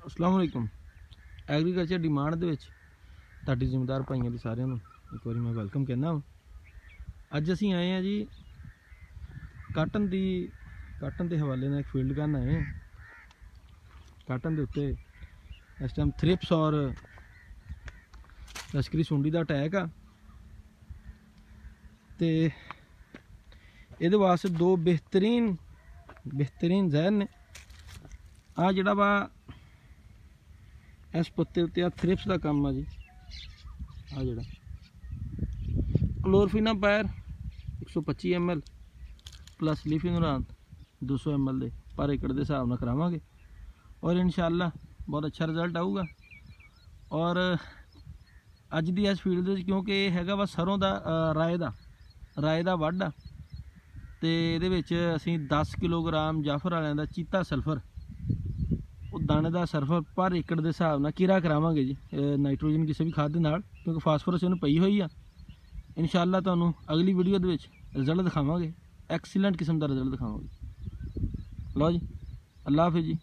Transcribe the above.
अस्सलाम वालेकुम। Agriculture demand दे विच तुहाडी जिम्मेदार भाइयों दी सारिਆਂ ਨੂੰ एक बार मैं वेलकम कहना। अज असीं आए हैं जी काटन के हवाले नाल एक फील्ड गन आए हैं। काटन के उत्ते इस टाइम थ्रिप्स और लश्करी सुंडी का अटैक आ ते इहदे वास्ते दो बेहतरीन जहर ने। आ जिहड़ा वा इस पत्ते उत्ते आ थ्रिप्स का काम आ जी। आ जिहड़ा क्लोरफिनापायर 125 ml प्लस लाफेनुरान 200 ml दे पर एकड़ के हिसाब नाल करावांगे और इंशाअल्लाह बहुत अच्छा रिजल्ट आऊगा। और अज दी इस फील्ड क्योंकि ये हैगा वा सरों का राए का वढ़ आ ते इहदे विच असीं 10 किलोग्राम जाफर वालियां दा चीता सल्फर वो दाने का सल्फर पर एकड़ के हिसाब नाल किरा करावांगे जी। नाइट्रोजन किसी भी खाद दे नाल क्योंकि फास्फोरस इन्हूं पई होई आ। इंशाअल्लाह तुहानूं अगली वीडियो दे विच रिजल्ट दिखावांगे, एक्सीलेंट किस्म का रिजल्ट दिखावांगे। लो जी, अल्लाह हाफिज़ जी।